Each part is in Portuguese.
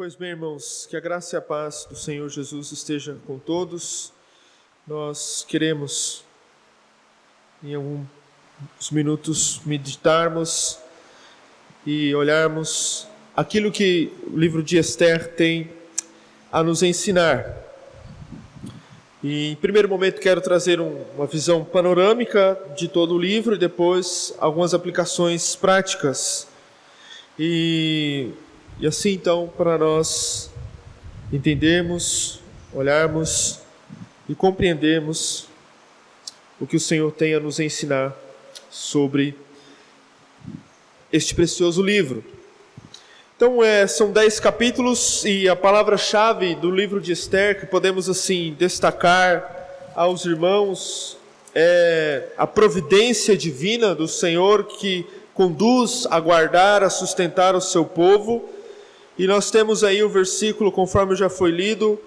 Pois bem, irmãos, que a graça e a paz do Senhor Jesus esteja com todos. Nós queremos, em alguns minutos, meditarmos e olharmos aquilo que o livro de Esther tem a nos ensinar. E, em primeiro momento, quero trazer uma visão panorâmica de todo o livro e depois algumas aplicações práticas. E assim, então, para nós entendermos, olharmos e compreendermos o que o Senhor tem a nos ensinar sobre este precioso livro. Então, são 10 capítulos e a palavra-chave do livro de Esther que podemos, assim, destacar aos irmãos é a providência divina do Senhor que conduz a guardar, a sustentar o seu povo. E nós temos aí o versículo, conforme já foi lido,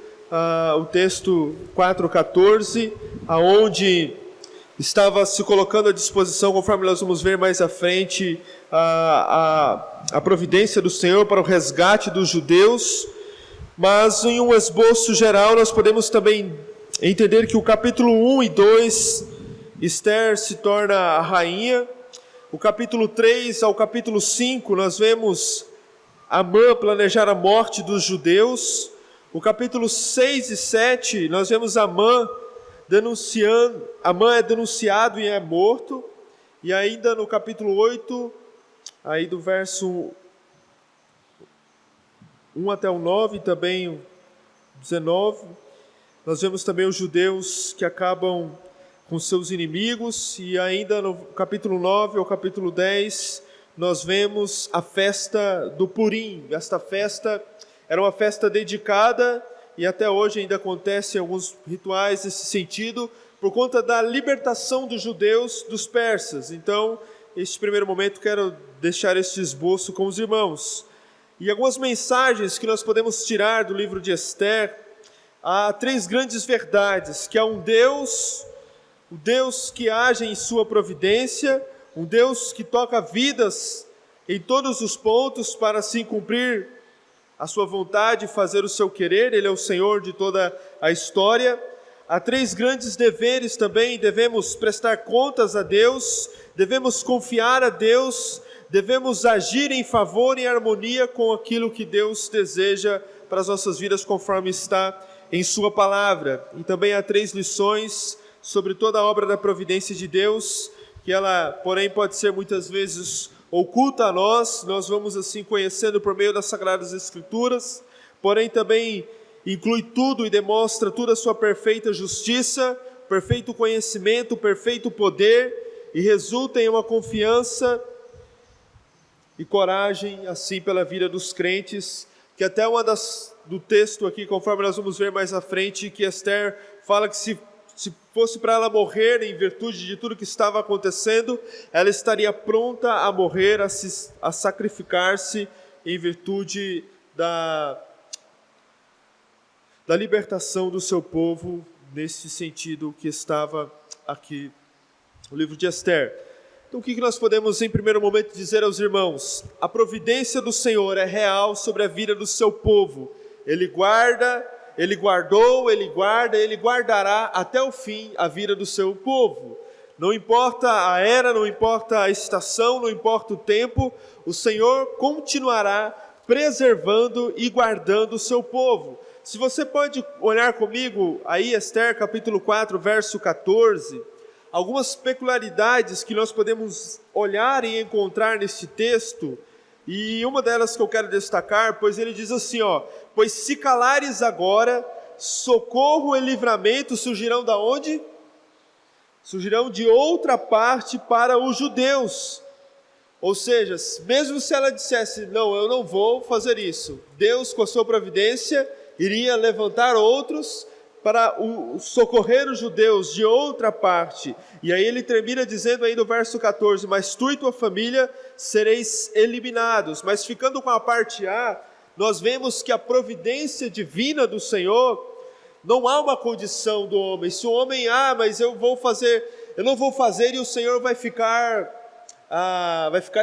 o texto 4:14, aonde estava se colocando à disposição, conforme nós vamos ver mais à frente, a providência do Senhor para o resgate dos judeus. Mas em um esboço geral nós podemos também entender que o capítulo 1 e 2, Esther se torna a rainha. O capítulo 3 ao capítulo 5 nós vemos Amã planejar a morte dos judeus. O capítulo 6 e 7, nós vemos Amã é denunciado e é morto. E ainda no capítulo 8, aí do verso 1 até o 9, também o 19, nós vemos também os judeus que acabam com seus inimigos. E ainda no capítulo 9 ao capítulo 10, nós vemos a festa do Purim. Esta festa era uma festa dedicada e até hoje ainda acontecem alguns rituais nesse sentido, por conta da libertação dos judeus dos persas. Então, neste primeiro momento, quero deixar este esboço com os irmãos. E algumas mensagens que nós podemos tirar do livro de Esther. Há 3 grandes verdades, que há um Deus, o Deus que age em sua providência, um Deus que toca vidas em todos os pontos para assim cumprir a sua vontade e fazer o seu querer. Ele é o Senhor de toda a história. Há 3 grandes deveres também: devemos prestar contas a Deus, devemos confiar a Deus, devemos agir em favor e em harmonia com aquilo que Deus deseja para as nossas vidas, conforme está em sua palavra. E também há 3 lições sobre toda a obra da providência de Deus, que ela, porém, pode ser muitas vezes oculta a nós. Nós vamos assim conhecendo por meio das Sagradas Escrituras, porém também inclui tudo e demonstra toda a sua perfeita justiça, perfeito conhecimento, perfeito poder, e resulta em uma confiança e coragem, assim, pela vida dos crentes, que até do texto aqui, conforme nós vamos ver mais à frente, que Esther fala que se fosse para ela morrer em virtude de tudo que estava acontecendo, ela estaria pronta a morrer, a sacrificar-se em virtude da libertação do seu povo, nesse sentido que estava aqui no livro de Esther. Então, o que nós podemos, em primeiro momento, dizer aos irmãos? A providência do Senhor é real sobre a vida do seu povo. Ele guarda, Ele guardou, Ele guarda, Ele guardará até o fim a vida do seu povo. Não importa a era, não importa a estação, não importa o tempo, o Senhor continuará preservando e guardando o seu povo. Se você pode olhar comigo aí, Esther capítulo 4, verso 14, algumas peculiaridades que nós podemos olhar e encontrar nesse texto. E uma delas que eu quero destacar, pois ele diz assim, pois se calares agora, socorro e livramento surgirão da onde? Surgirão de outra parte para os judeus. Ou seja, mesmo se ela dissesse, não, eu não vou fazer isso, Deus, com a sua providência, iria levantar outros para socorrer os judeus de outra parte. E aí ele termina dizendo aí no verso 14, mas tu e tua família sereis eliminados. Mas ficando com a parte A, nós vemos que a providência divina do Senhor, não há uma condição do homem. Se o homem, mas eu não vou fazer, e o Senhor vai ficar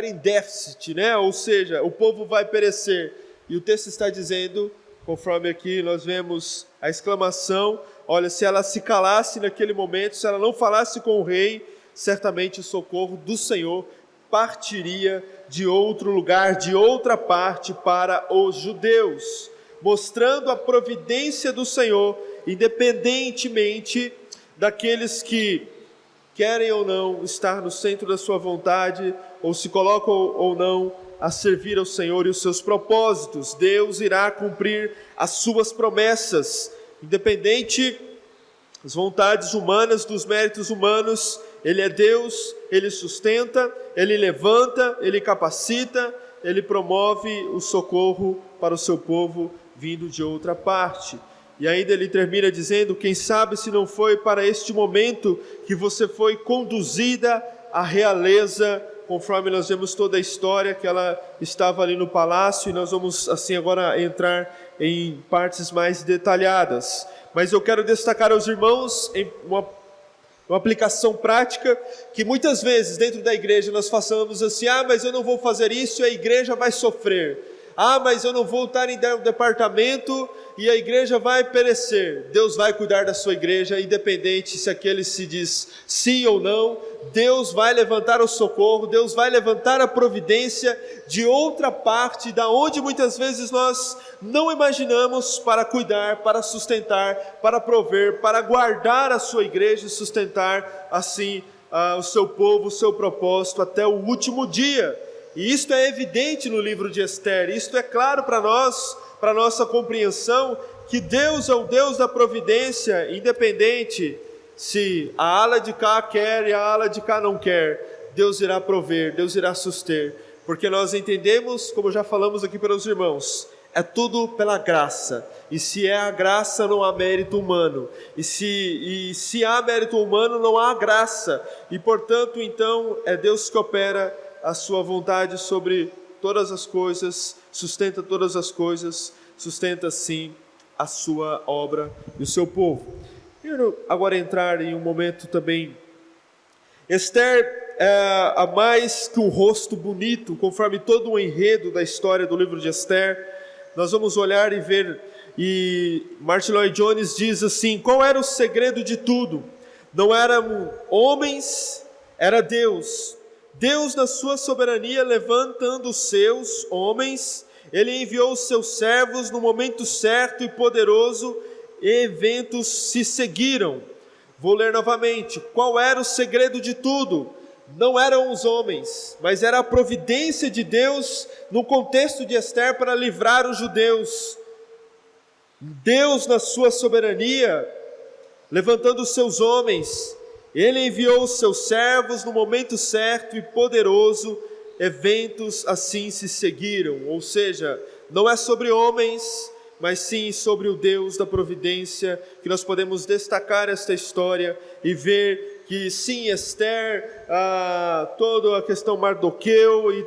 em déficit, né? Ou seja, o povo vai perecer. e o texto está dizendo, conforme aqui nós vemos a exclamação, olha, se ela se calasse naquele momento, se ela não falasse com o rei, certamente o socorro do Senhor partiria de outro lugar, de outra parte para os judeus, mostrando a providência do Senhor, independentemente daqueles que querem ou não estar no centro da sua vontade, ou se colocam ou não a servir ao Senhor e os seus propósitos. Deus irá cumprir as suas promessas, independente das vontades humanas, dos méritos humanos. Ele é Deus, Ele sustenta, Ele levanta, Ele capacita, Ele promove o socorro para o seu povo vindo de outra parte. E ainda ele termina dizendo, quem sabe se não foi para este momento que você foi conduzida à realeza, conforme nós vemos toda a história, que ela estava ali no palácio, e nós vamos assim agora entrar em partes mais detalhadas. Mas eu quero destacar aos irmãos em uma aplicação prática, que muitas vezes dentro da igreja nós façamos assim, mas eu não vou fazer isso e a igreja vai sofrer. Mas eu não vou estar em departamento e a igreja vai perecer. Deus vai cuidar da sua igreja, independente se aquele se diz sim ou não. Deus vai levantar o socorro, Deus vai levantar a providência de outra parte, da onde muitas vezes nós não imaginamos, para cuidar, para sustentar, para prover, para guardar a sua igreja e sustentar assim o seu povo, o seu propósito até o último dia. E isto é evidente no livro de Esther, isto é claro para nós, para nossa compreensão, que Deus é o Deus da providência, independente se a ala de cá quer e a ala de cá não quer, Deus irá prover, Deus irá suster, porque nós entendemos, como já falamos aqui para os irmãos, é tudo pela graça, e se é a graça não há mérito humano, e se há mérito humano não há graça, e portanto então é Deus que opera a sua vontade sobre todas as coisas, sustenta todas as coisas, sustenta sim a sua obra e o seu povo. Quero agora entrar em um momento também. Esther é a mais que um rosto bonito, conforme todo o enredo da história do livro de Esther. Nós vamos olhar e ver, e Martyn Lloyd-Jones diz assim, qual era o segredo de tudo? Não eram homens, era Deus. Deus, na sua soberania, levantando os seus homens, Ele enviou os seus servos no momento certo e poderoso, e eventos se seguiram. Vou ler novamente. Qual era o segredo de tudo? Não eram os homens, mas era a providência de Deus no contexto de Esther para livrar os judeus. Deus, na sua soberania, levantando os seus homens, Ele enviou os seus servos no momento certo e poderoso, eventos assim se seguiram. Ou seja, não é sobre homens, mas sim sobre o Deus da providência, que nós podemos destacar esta história e ver que sim, Esther, toda a questão Mardoqueu e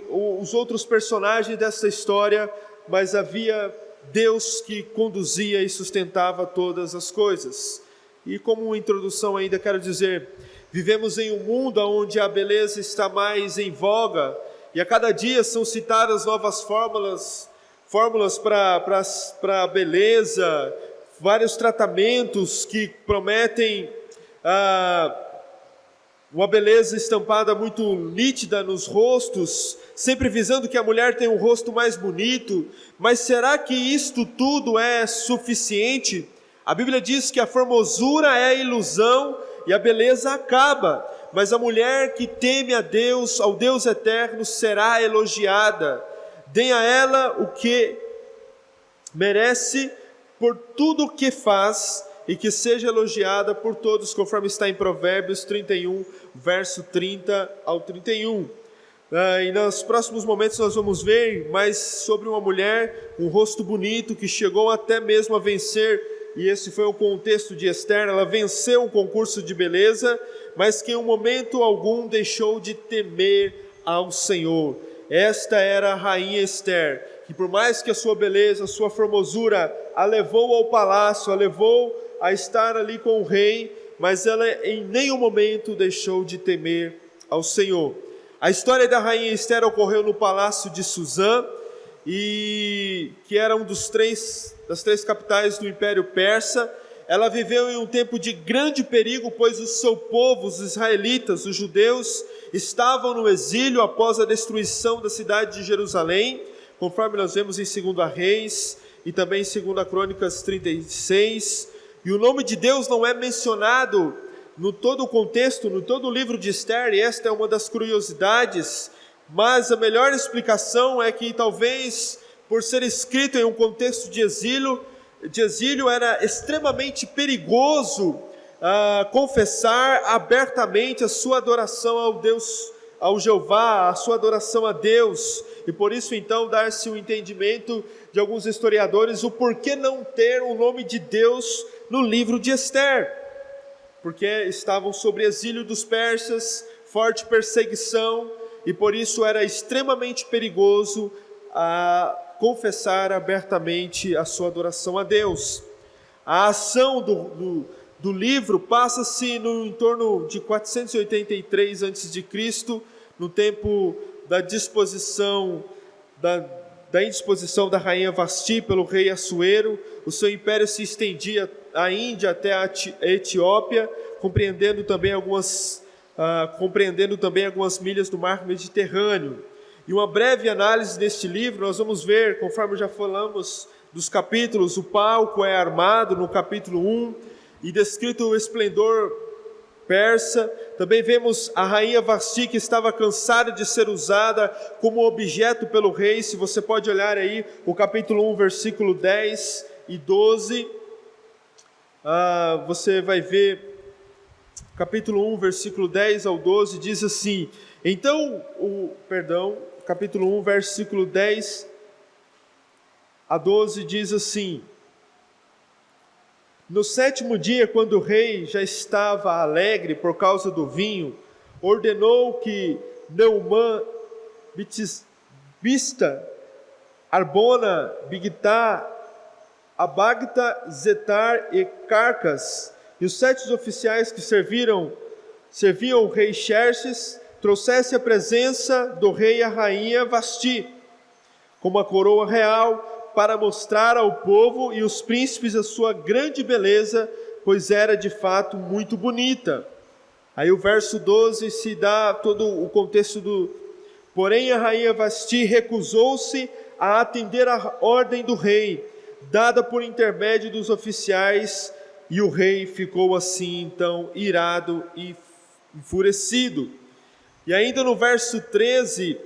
os outros personagens dessa história, mas havia Deus que conduzia e sustentava todas as coisas. E como introdução ainda quero dizer, vivemos em um mundo onde a beleza está mais em voga, e a cada dia são citadas novas fórmulas para a beleza, vários tratamentos que prometem uma beleza estampada muito nítida nos rostos, sempre visando que a mulher tenha um rosto mais bonito. Mas será que isto tudo é suficiente? A Bíblia diz que a formosura é a ilusão e a beleza acaba, mas a mulher que teme a Deus, ao Deus eterno, será elogiada. Dê a ela o que merece por tudo o que faz, e que seja elogiada por todos, conforme está em Provérbios 31, verso 30 ao 31. E nos próximos momentos nós vamos ver mais sobre uma mulher com um rosto bonito, que chegou até mesmo a vencer, e esse foi o contexto de Esther. Ela venceu o concurso de beleza, mas que em um momento algum deixou de temer ao Senhor. Esta era a rainha Esther, que por mais que a sua beleza, a sua formosura a levou ao palácio, a levou a estar ali com o rei, mas ela em nenhum momento deixou de temer ao Senhor. A história da rainha Esther ocorreu no palácio de Suzã, e que era das três capitais do Império Persa. Ela viveu em um tempo de grande perigo, pois o seu povo, os israelitas, os judeus, estavam no exílio após a destruição da cidade de Jerusalém, conforme nós vemos em 2 Reis e também em 2 Crônicas 36. E o nome de Deus não é mencionado no todo o contexto, no todo o livro de Esther, e esta é uma das curiosidades, mas a melhor explicação é que talvez por ser escrito em um contexto de exílio era extremamente perigoso confessar abertamente a sua adoração ao Deus, ao Jeová, a sua adoração a Deus, e por isso então dar-se o entendimento de alguns historiadores o porquê não ter o nome de Deus no livro de Esther, porque estavam sob exílio dos persas, forte perseguição, e por isso era extremamente perigoso confessar abertamente a sua adoração a Deus. A ação do livro passa-se em torno de 483 a.C., no tempo da indisposição da rainha Vasti pelo rei Assuero. O seu império se estendia da Índia até a Etiópia, compreendendo também algumas milhas do mar Mediterrâneo. E uma breve análise deste livro, nós vamos ver, conforme já falamos dos capítulos, o palco é armado no capítulo 1, e descrito o esplendor persa. Também vemos a rainha Vasti, que estava cansada de ser usada como objeto pelo rei. Se você pode olhar aí o capítulo 1, versículo 10 e 12, você vai ver, capítulo 1, versículo 10 ao 12, diz assim, capítulo 1, versículo 10 a 12, diz assim: No 7º dia, quando o rei já estava alegre por causa do vinho, ordenou que Neumã, Bista, Arbona, Bigtá, Abagta, Zetar e Carcas, e os 7 oficiais que serviam o rei Xerxes, trouxesse a presença do rei e a rainha Vasti, com uma coroa real, para mostrar ao povo e os príncipes a sua grande beleza, pois era de fato muito bonita. Aí o verso 12 se dá todo o contexto Porém a rainha Vasti recusou-se a atender à ordem do rei, dada por intermédio dos oficiais, e o rei ficou assim então irado e enfurecido. E ainda no verso 13,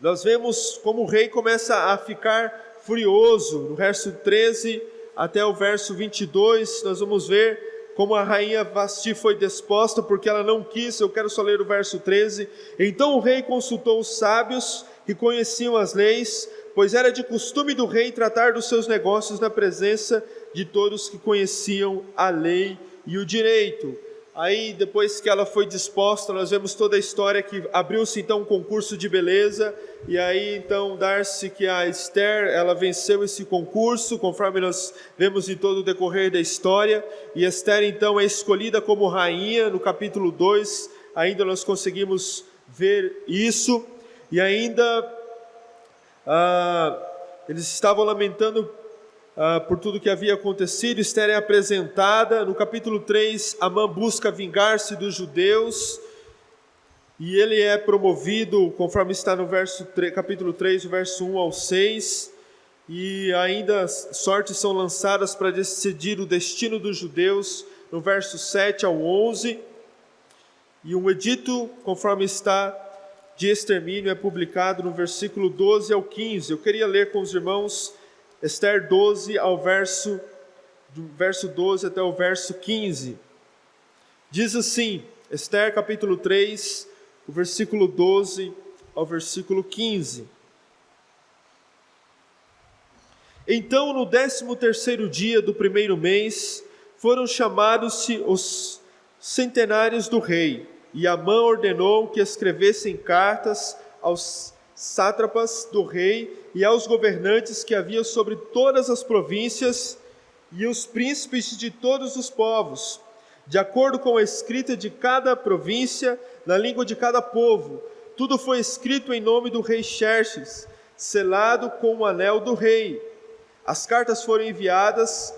nós vemos como o rei começa a ficar furioso. No verso 13 até o verso 22, nós vamos ver como a rainha Vasti foi disposta, porque ela não quis. Eu quero só ler o verso 13. Então o rei consultou os sábios que conheciam as leis, pois era de costume do rei tratar dos seus negócios na presença de todos que conheciam a lei e o direito. Aí, depois que ela foi disposta, nós vemos toda a história que abriu-se então um concurso de beleza, e aí então dar-se que a Esther, ela venceu esse concurso, conforme nós vemos em todo o decorrer da história, e Esther então é escolhida como rainha. No capítulo 2, ainda nós conseguimos ver isso, e ainda eles estavam lamentando por tudo que havia acontecido. Esther é apresentada. No capítulo 3, Amã busca vingar-se dos judeus, e ele é promovido, conforme está no capítulo 3, o verso 1 ao 6, e ainda sortes são lançadas para decidir o destino dos judeus, no verso 7 ao 11, e um edito, conforme está, de extermínio é publicado no versículo 12 ao 15. Eu queria ler com os irmãos Esther 12, do verso 12 até o verso 15. Diz assim, Esther capítulo 3, o versículo 12 ao versículo 15. Então, no 13º dia do 1º mês, foram chamados-se os centenários do rei, e Amã ordenou que escrevessem cartas aos sátrapas do rei e aos governantes que havia sobre todas as províncias e os príncipes de todos os povos, de acordo com a escrita de cada província, na língua de cada povo. Tudo foi escrito em nome do rei Xerxes, selado com o anel do rei. As cartas foram enviadas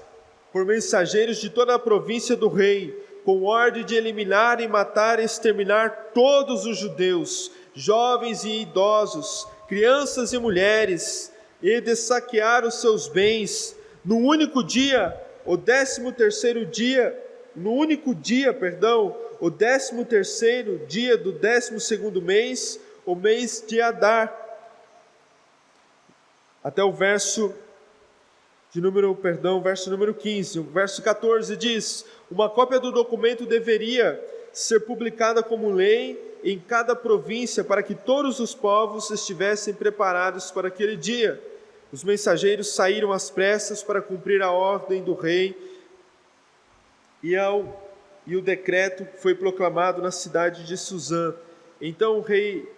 por mensageiros de toda a província do rei, com ordem de eliminar e matar e exterminar todos os judeus, jovens e idosos, crianças e mulheres, e de saquear os seus bens. No único dia, o 13º dia do 12º mês, o mês de Adar. Até o verso número 15. O verso 14 diz: uma cópia do documento deveria ser publicada como lei em cada província, para que todos os povos estivessem preparados para aquele dia. Os mensageiros saíram às pressas para cumprir a ordem do rei, e o decreto foi proclamado na cidade de Suzã. Então o rei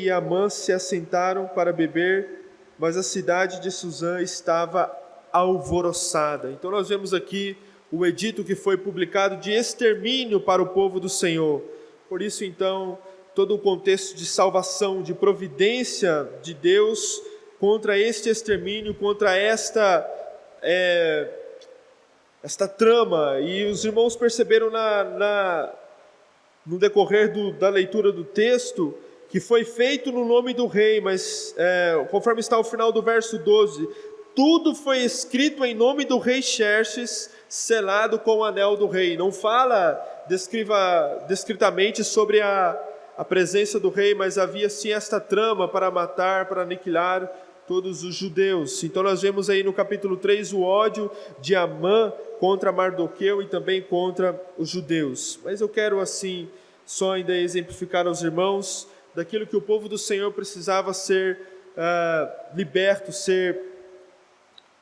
e Amã se assentaram para beber, mas a cidade de Suzã estava alvoroçada. Então nós vemos aqui o edito que foi publicado de extermínio para o povo do Senhor. Por isso, então, todo o contexto de salvação, de providência de Deus contra este extermínio, contra esta trama. E os irmãos perceberam no decorrer da leitura do texto que foi feito no nome do rei, mas conforme está ao final do verso 12, tudo foi escrito em nome do rei Xerxes, selado com o anel do rei. Não fala descritamente sobre a presença do rei, mas havia sim esta trama para matar, para aniquilar todos os judeus. Então nós vemos aí no capítulo 3 o ódio de Amã contra Mardoqueu e também contra os judeus. Mas eu quero assim só ainda exemplificar aos irmãos daquilo que o povo do Senhor precisava ser liberto, ser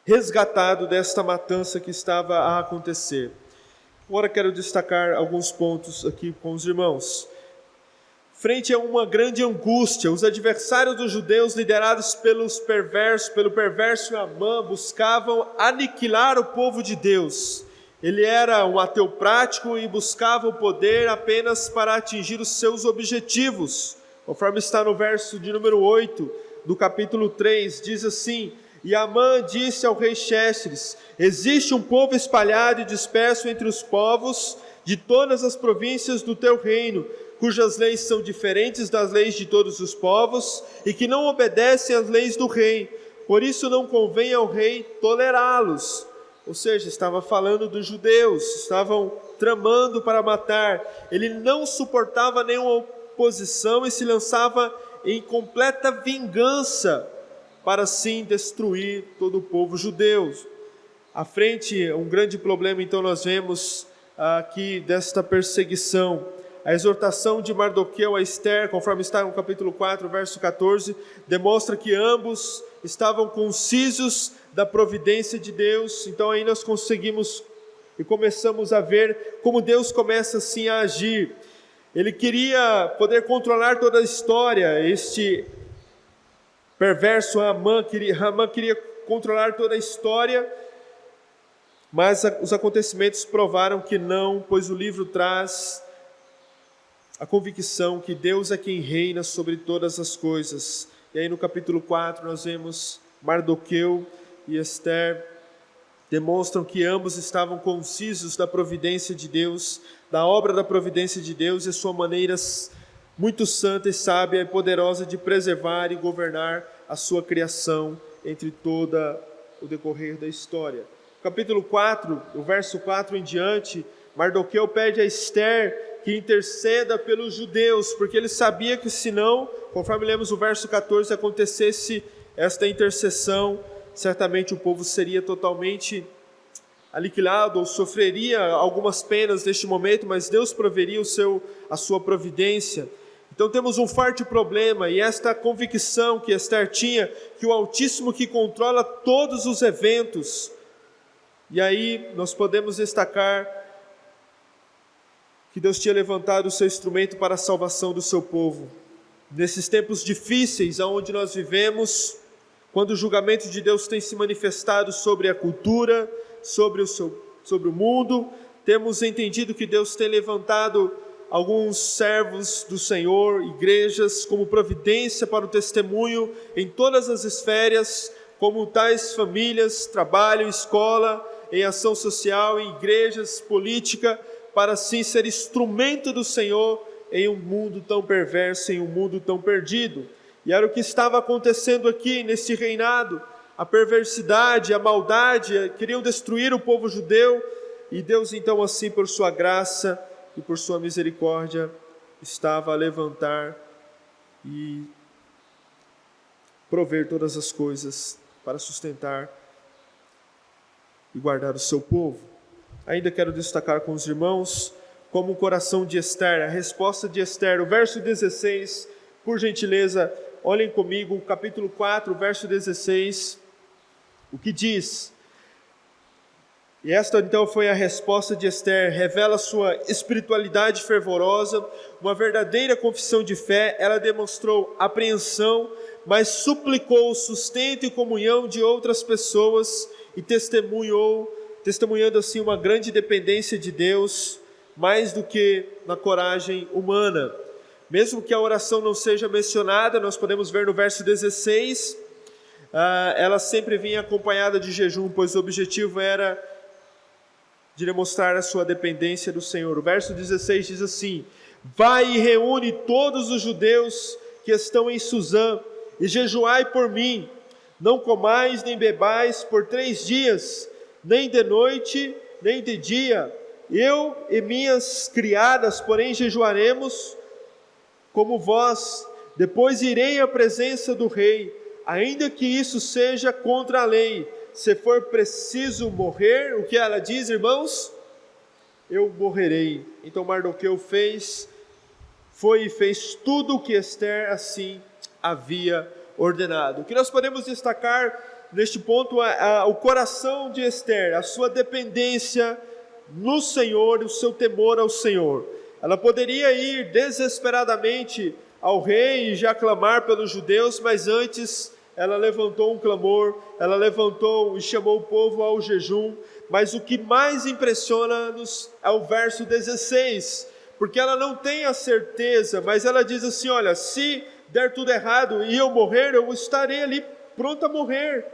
resgatado desta matança que estava a acontecer. Agora quero destacar alguns pontos aqui com os irmãos. Frente a uma grande angústia, os adversários dos judeus, liderados pelo perverso Amã, buscavam aniquilar o povo de Deus. Ele era um ateu prático e buscava o poder apenas para atingir os seus objetivos. Conforme está no verso de número 8 do capítulo 3, diz assim: e Amã disse ao rei Xerxes: existe um povo espalhado e disperso entre os povos de todas as províncias do teu reino, cujas leis são diferentes das leis de todos os povos e que não obedecem às leis do rei. Por isso não convém ao rei tolerá-los. Ou seja, estava falando dos judeus, estavam tramando para matar. Ele não suportava nenhuma oposição e se lançava em completa vingança para assim destruir todo o povo judeu. À frente, um grande problema então nós vemos aqui desta perseguição. A exortação de Mardoqueu a Ester, conforme está no capítulo 4, verso 14, demonstra que ambos estavam concisos da providência de Deus. Então aí nós conseguimos e começamos a ver como Deus começa assim a agir. Ele queria poder controlar toda a história. Este perverso Amã queria controlar toda a história, mas os acontecimentos provaram que não, pois o livro traz a convicção que Deus é quem reina sobre todas as coisas. E aí no capítulo 4 nós vemos Mardoqueu e Ester demonstram que ambos estavam concisos da providência de Deus, da obra da providência de Deus e a sua maneira muito santa e sábia e poderosa de preservar e governar a sua criação entre toda o decorrer da história. Capítulo 4, o verso 4 em diante, Mardoqueu pede a Ester que interceda pelos judeus, porque ele sabia que senão, conforme lemos o verso 14, acontecesse esta intercessão, certamente o povo seria totalmente aniquilado ou sofreria algumas penas neste momento, mas Deus proveria a sua providência. Então temos um forte problema, e esta convicção que Ester tinha, que o Altíssimo que controla todos os eventos. E aí nós podemos destacar que Deus tinha levantado o seu instrumento para a salvação do seu povo. Nesses tempos difíceis onde nós vivemos, quando o julgamento de Deus tem se manifestado sobre a cultura, sobre o mundo, temos entendido que Deus tem levantado alguns servos do Senhor, igrejas, como providência para o testemunho em todas as esferas, como tais famílias, trabalho, escola, em ação social, em igrejas, política, para assim ser instrumento do Senhor em um mundo tão perverso, em um mundo tão perdido. E era o que estava acontecendo aqui nesse reinado. A perversidade, a maldade, queriam destruir o povo judeu, e Deus então assim por sua graça e por sua misericórdia estava a levantar e prover todas as coisas para sustentar e guardar o seu povo. Ainda quero destacar com os irmãos como o coração de Ester, a resposta de Ester, o verso 16, por gentileza, olhem comigo, capítulo 4, verso 16, o que diz: e esta então foi a resposta de Ester, revela sua espiritualidade fervorosa, uma verdadeira confissão de fé. Ela demonstrou apreensão, mas suplicou o sustento e comunhão de outras pessoas e testemunhando assim uma grande dependência de Deus, mais do que na coragem humana. Mesmo que a oração não seja mencionada, nós podemos ver no verso 16, ela sempre vinha acompanhada de jejum, pois o objetivo era de demonstrar a sua dependência do Senhor. O verso 16 diz assim: vai e reúne todos os judeus que estão em Suzã, e jejuai por mim, não comais nem bebais por 3 dias, nem de noite, nem de dia. Eu e minhas criadas, porém, jejuaremos como vós. Depois irei à presença do rei, ainda que isso seja contra a lei. Se for preciso morrer, o que ela diz, irmãos? Eu morrerei. Então Mardoqueu fez tudo o que Ester assim havia ordenado. O que nós podemos destacar neste ponto é o coração de Ester, a sua dependência no Senhor e o seu temor ao Senhor. Ela poderia ir desesperadamente ao rei e já clamar pelos judeus, mas antes ela levantou um clamor, ela levantou e chamou o povo ao jejum. Mas o que mais impressiona-nos é o verso 16, porque ela não tem a certeza, mas ela diz assim: olha, se der tudo errado e eu morrer, eu estarei ali pronta a morrer.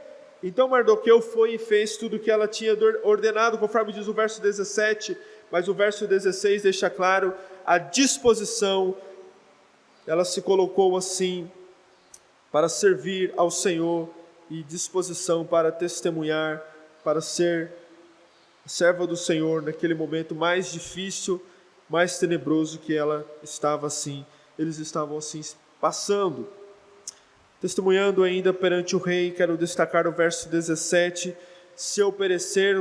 Então Mardoqueu foi e fez tudo o que ela tinha ordenado, conforme diz o verso 17, mas o verso 16 deixa claro a disposição. Ela se colocou assim para servir ao Senhor e disposição para testemunhar, para ser serva do Senhor naquele momento mais difícil, mais tenebroso que eles estavam assim passando. Testemunhando ainda perante o rei, quero destacar o verso 17, se eu perecer,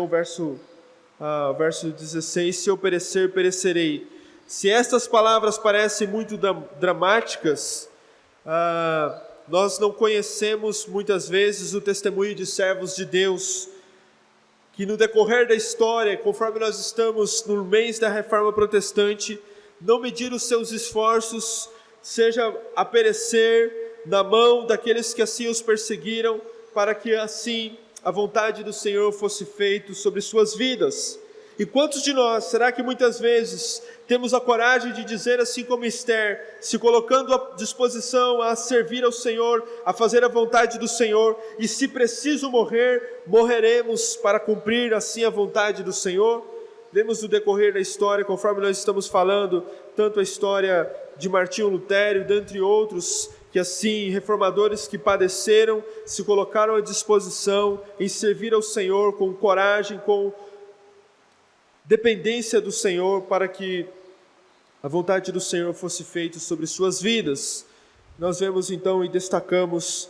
verso 16, se eu perecer, perecerei. Se estas palavras parecem muito dramáticas, nós não conhecemos muitas vezes o testemunho de servos de Deus, que no decorrer da história, conforme nós estamos no mês da Reforma Protestante, não mediram os seus esforços, seja a perecer na mão daqueles que assim os perseguiram, para que assim a vontade do Senhor fosse feita sobre suas vidas. E quantos de nós, será que muitas vezes temos a coragem de dizer assim como Ester, se colocando à disposição a servir ao Senhor, a fazer a vontade do Senhor, e se preciso morrer, morreremos para cumprir assim a vontade do Senhor? Vemos no decorrer da história, conforme nós estamos falando, tanto a história de Martinho Lutero, dentre outros, que assim, reformadores que padeceram, se colocaram à disposição em servir ao Senhor com coragem, com dependência do Senhor, para que a vontade do Senhor fosse feita sobre suas vidas. Nós vemos então e destacamos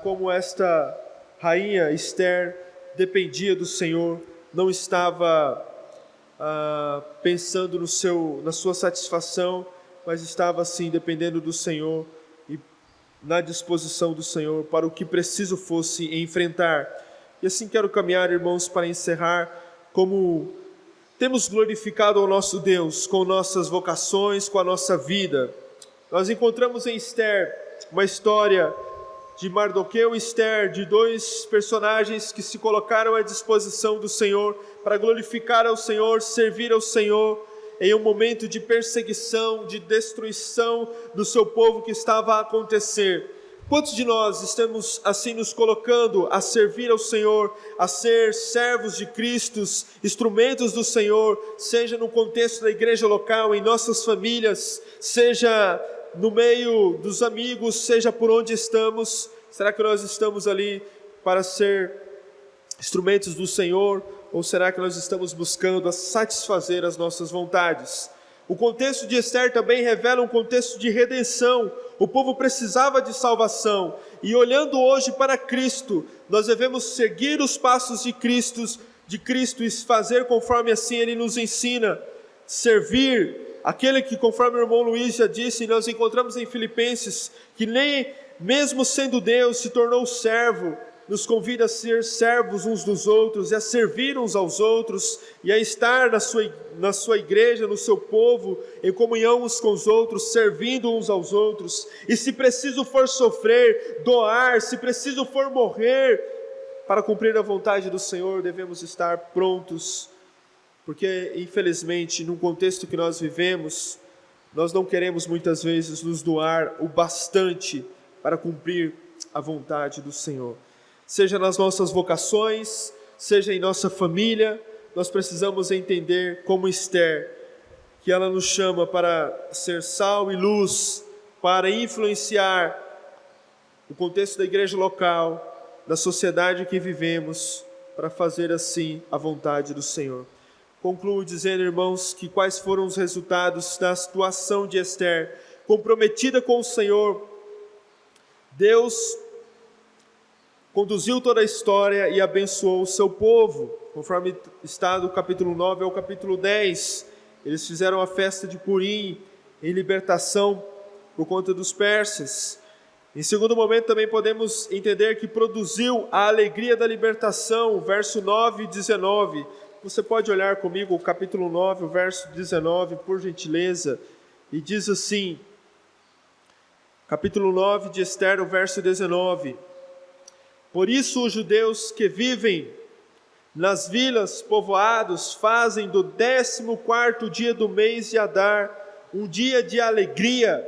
como esta rainha Ester dependia do Senhor, não estava pensando na sua satisfação, mas estava assim dependendo do Senhor e na disposição do Senhor para o que preciso fosse enfrentar. E assim quero caminhar, irmãos, para encerrar, como temos glorificado ao nosso Deus com nossas vocações, com a nossa vida. Nós encontramos em Ester uma história de Mardoqueu e Ester, de 2 personagens que se colocaram à disposição do Senhor para glorificar ao Senhor, servir ao Senhor em um momento de perseguição, de destruição do seu povo que estava a acontecer. Quantos de nós estamos assim nos colocando a servir ao Senhor, a ser servos de Cristo, instrumentos do Senhor, seja no contexto da igreja local, em nossas famílias, seja no meio dos amigos, seja por onde estamos? Será que nós estamos ali para ser instrumentos do Senhor, ou será que nós estamos buscando satisfazer as nossas vontades? O contexto de Ester também revela um contexto de redenção. O povo precisava de salvação, e olhando hoje para Cristo, nós devemos seguir os passos de Cristo e fazer conforme assim Ele nos ensina, servir aquele que, conforme o irmão Luiz já disse, nós encontramos em Filipenses, que nem mesmo sendo Deus se tornou servo, nos convida a ser servos uns dos outros, e a servir uns aos outros, e a estar na sua igreja, no seu povo, em comunhão uns com os outros, servindo uns aos outros. E se preciso for sofrer, doar, se preciso for morrer, para cumprir a vontade do Senhor, devemos estar prontos, porque infelizmente, no contexto que nós vivemos, nós não queremos muitas vezes nos doar o bastante para cumprir a vontade do Senhor. Seja nas nossas vocações, seja em nossa família, nós precisamos entender como Ester, que ela nos chama para ser sal e luz, para influenciar o contexto da igreja local, da sociedade que vivemos, para fazer assim a vontade do Senhor. Concluo dizendo, irmãos, que quais foram os resultados da situação de Ester, comprometida com o Senhor. Deus conduziu toda a história e abençoou o seu povo, conforme está do capítulo 9 ao capítulo 10. Eles fizeram a festa de Purim, em libertação por conta dos persas. Em segundo momento também podemos entender que produziu a alegria da libertação, verso 9 e 19. Você pode olhar comigo o capítulo 9, o verso 19, por gentileza, e diz assim, capítulo 9 de Ester, o verso 19: Por isso os judeus que vivem nas vilas, povoados, fazem do 14º dia do mês de Adar um dia de alegria,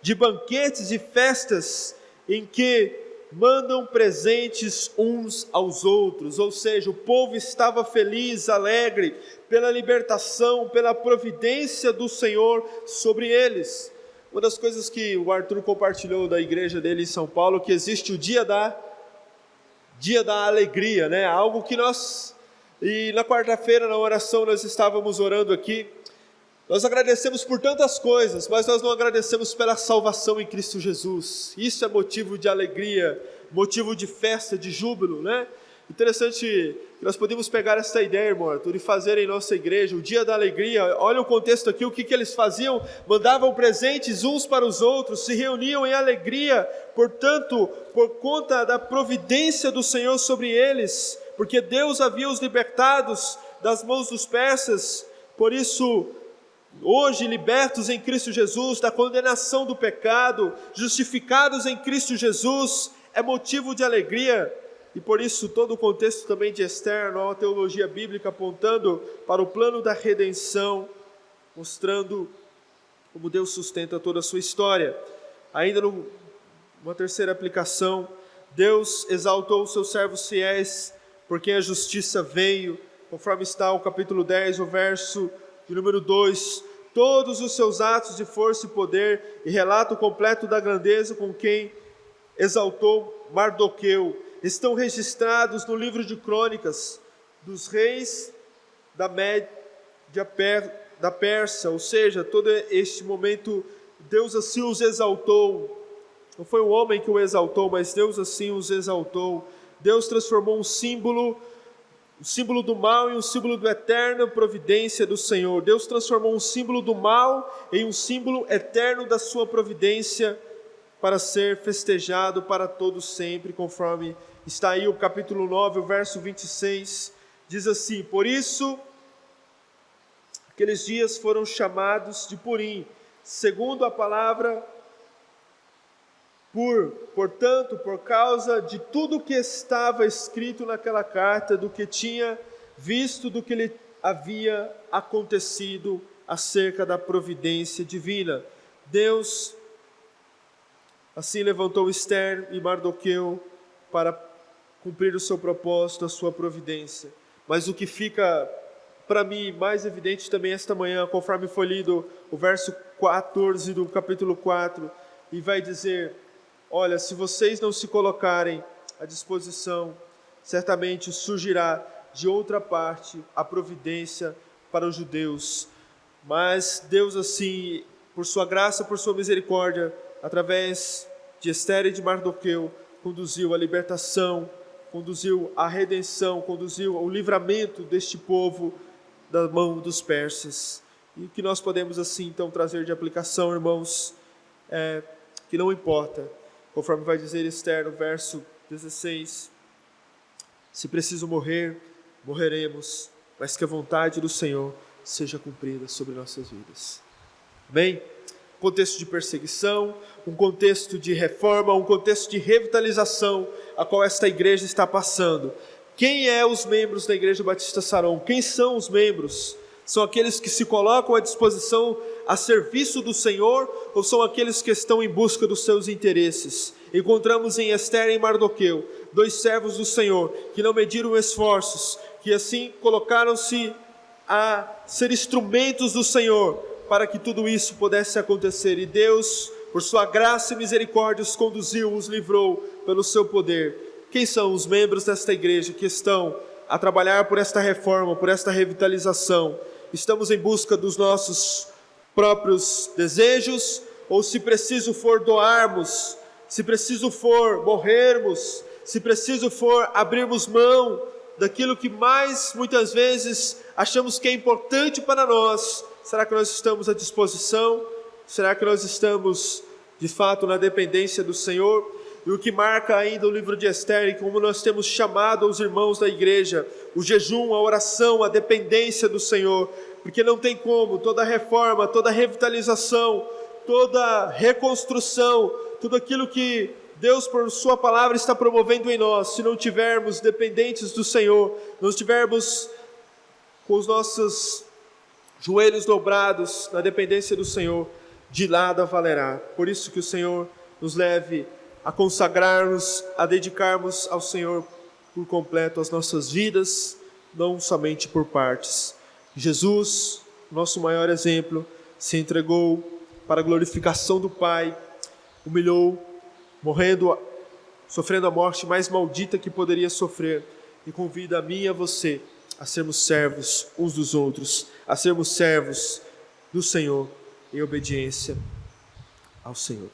de banquetes e festas, em que mandam presentes uns aos outros. Ou seja, o povo estava feliz, alegre, pela libertação, pela providência do Senhor sobre eles. Uma das coisas que o Arthur compartilhou da igreja dele em São Paulo, que existe o dia da alegria, né? Algo que e na quarta-feira na oração nós estávamos orando aqui, nós agradecemos por tantas coisas, mas nós não agradecemos pela salvação em Cristo Jesus. Isso é motivo de alegria, motivo de festa, de júbilo, né? Interessante que nós podemos pegar essa ideia, irmão Arthur, e fazer em nossa igreja o dia da alegria. Olha o contexto aqui, o que eles faziam? Mandavam presentes uns para os outros, se reuniam em alegria, portanto, por conta da providência do Senhor sobre eles, porque Deus havia os libertados das mãos dos persas. Por isso, hoje libertos em Cristo Jesus da condenação do pecado, justificados em Cristo Jesus, é motivo de alegria. E por isso todo o contexto também de Ester, numa teologia bíblica apontando para o plano da redenção, mostrando como Deus sustenta toda a sua história. Ainda numa terceira aplicação, Deus exaltou os seus servos fiéis, por quem a justiça veio, conforme está o capítulo 10, o verso de número 2, todos os seus atos de força e poder, e relato completo da grandeza com quem exaltou Mardoqueu, estão registrados no livro de crônicas dos reis da Pérsia, ou seja, todo este momento Deus assim os exaltou. Não foi o homem que o exaltou, mas Deus assim os exaltou. Deus transformou um símbolo do mal em um símbolo da eterna providência do Senhor. Deus transformou um símbolo do mal em um símbolo eterno da sua providência, para ser festejado para todos sempre, conforme está aí o capítulo 9, o verso 26, diz assim: Por isso, aqueles dias foram chamados de Purim, segundo a palavra, portanto, por causa de tudo que estava escrito naquela carta, do que tinha visto, do que lhe havia acontecido acerca da providência divina. Deus assim levantou Esther e Mardoqueu para cumprir o seu propósito, a sua providência. Mas o que fica para mim mais evidente também esta manhã, conforme foi lido o verso 14 do capítulo 4, e vai dizer: olha, se vocês não se colocarem à disposição, certamente surgirá de outra parte a providência para os judeus. Mas Deus assim, por sua graça, por sua misericórdia, através de Esther e de Mardoqueu, conduziu a libertação, conduziu a redenção, conduziu o livramento deste povo da mão dos persas. E o que nós podemos assim então trazer de aplicação, irmãos, é que não importa, conforme vai dizer Esther no verso 16, se preciso morrer, morreremos, mas que a vontade do Senhor seja cumprida sobre nossas vidas. Amém? Um contexto de perseguição, um contexto de reforma, um contexto de revitalização a qual esta igreja está passando. Quem é os membros da Igreja Batista Saron? Quem são os membros? São aqueles que se colocam à disposição a serviço do Senhor, ou são aqueles que estão em busca dos seus interesses? Encontramos em Esther e em Mardoqueu dois servos do Senhor que não mediram esforços, que assim colocaram-se a ser instrumentos do Senhor para que tudo isso pudesse acontecer. E Deus, por sua graça e misericórdia, os conduziu, os livrou pelo seu poder. Quem são os membros desta igreja que estão a trabalhar por esta reforma, por esta revitalização? Estamos em busca dos nossos próprios desejos, ou se preciso for doarmos, se preciso for morrermos, se preciso for abrirmos mão daquilo que mais muitas vezes achamos que é importante para nós, será que nós estamos à disposição? Será que nós estamos de fato na dependência do Senhor? E o que marca ainda o livro de Esther, e como nós temos chamado os irmãos da igreja, o jejum, a oração, a dependência do Senhor, porque não tem como, toda reforma, toda revitalização, toda reconstrução, tudo aquilo que Deus por sua palavra está promovendo em nós, se não tivermos dependentes do Senhor, não estivermos com os nossos joelhos dobrados na dependência do Senhor, de nada valerá. Por isso que o Senhor nos leve a consagrarmos, a dedicarmos ao Senhor por completo as nossas vidas, não somente por partes. Jesus, nosso maior exemplo, se entregou para a glorificação do Pai, humilhou, morrendo, sofrendo a morte mais maldita que poderia sofrer, e convida a mim e a você a sermos servos uns dos outros, a sermos servos do Senhor em obediência ao Senhor.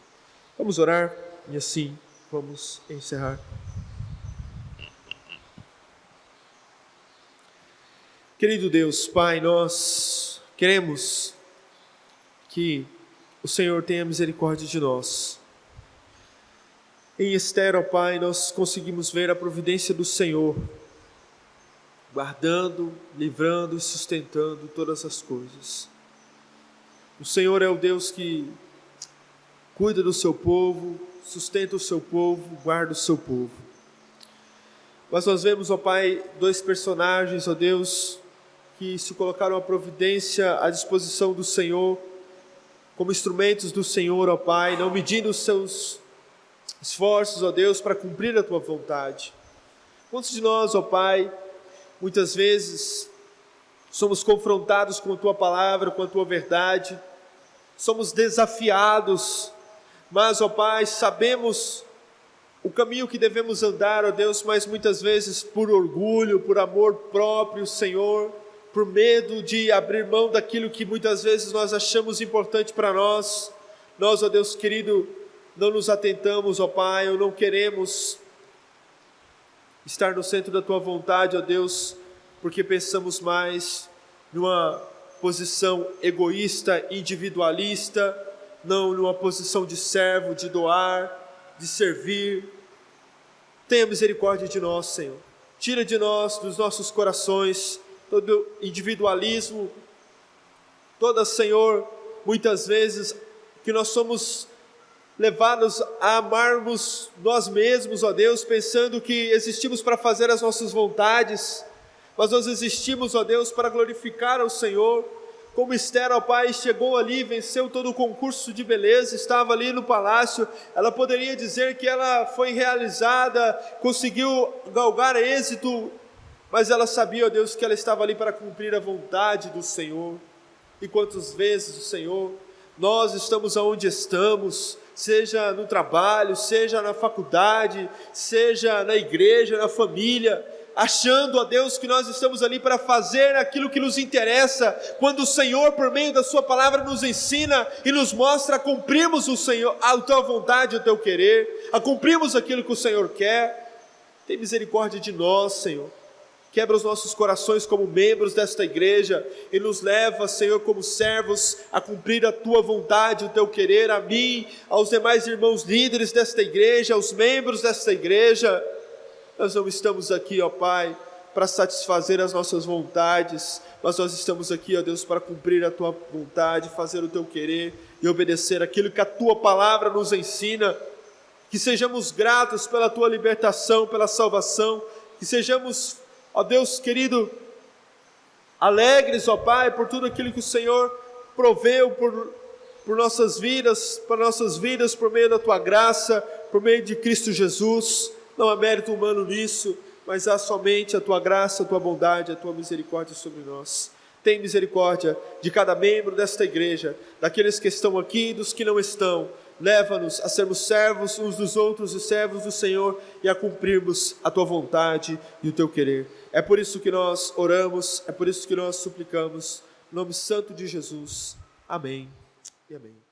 Vamos orar e assim vamos encerrar. Querido Deus, Pai, nós queremos que o Senhor tenha misericórdia de nós. Em Esther, ó Pai, nós conseguimos ver a providência do Senhor, guardando, livrando e sustentando todas as coisas. O Senhor é o Deus que cuida do seu povo, sustenta o seu povo, guarda o seu povo. Mas nós vemos, ó Pai, dois personagens, ó Deus, que se colocaram a providência à disposição do Senhor, como instrumentos do Senhor, ó Pai, não medindo os seus esforços, ó Deus, para cumprir a Tua vontade. Quantos de nós, ó Pai, muitas vezes somos confrontados com a Tua palavra, com a Tua verdade, somos desafiados, mas, ó Pai, sabemos o caminho que devemos andar, ó Deus, mas muitas vezes por orgulho, por amor próprio, Senhor, por medo de abrir mão daquilo que muitas vezes nós achamos importante para nós, ó Deus querido, não nos atentamos, ó Pai, ou não queremos estar no centro da Tua vontade, ó Deus, porque pensamos mais numa posição egoísta, individualista, não numa posição de servo, de doar, de servir. Tenha misericórdia de nós, Senhor. Tira de nós, dos nossos corações, todo individualismo, toda, Senhor, muitas vezes que nós somos levados a amarmos nós mesmos, ó Deus, pensando que existimos para fazer as nossas vontades, mas nós existimos, ó Deus, para glorificar ao Senhor, como Esther, ó Pai, chegou ali, venceu todo o concurso de beleza, estava ali no palácio, ela poderia dizer que ela foi realizada, conseguiu galgar êxito, mas ela sabia, ó Deus, que ela estava ali para cumprir a vontade do Senhor. E quantas vezes, Senhor, nós estamos aonde estamos, seja no trabalho, seja na faculdade, seja na igreja, na família, achando, ó Deus, que nós estamos ali para fazer aquilo que nos interessa, quando o Senhor, por meio da sua palavra, nos ensina e nos mostra a cumprirmos o Senhor, a tua vontade, o teu querer, a cumprirmos aquilo que o Senhor quer. Tem misericórdia de nós, Senhor. Quebra os nossos corações como membros desta igreja e nos leva, Senhor, como servos a cumprir a tua vontade, o teu querer, a mim, aos demais irmãos líderes desta igreja, aos membros desta igreja. Nós não estamos aqui, ó Pai, para satisfazer as nossas vontades, mas nós estamos aqui, ó Deus, para cumprir a tua vontade, fazer o teu querer e obedecer aquilo que a tua palavra nos ensina. Que sejamos gratos pela tua libertação, pela salvação, que sejamos, ó Deus querido, alegres, ó Pai, por tudo aquilo que o Senhor proveu por nossas vidas, para nossas vidas, por meio da tua graça, por meio de Cristo Jesus. Não há mérito humano nisso, mas há somente a tua graça, a tua bondade, a tua misericórdia sobre nós. Tem misericórdia de cada membro desta igreja, daqueles que estão aqui e dos que não estão. Leva-nos a sermos servos uns dos outros e servos do Senhor e a cumprirmos a tua vontade e o teu querer. É por isso que nós oramos, é por isso que nós suplicamos, em nome santo de Jesus. Amém e amém.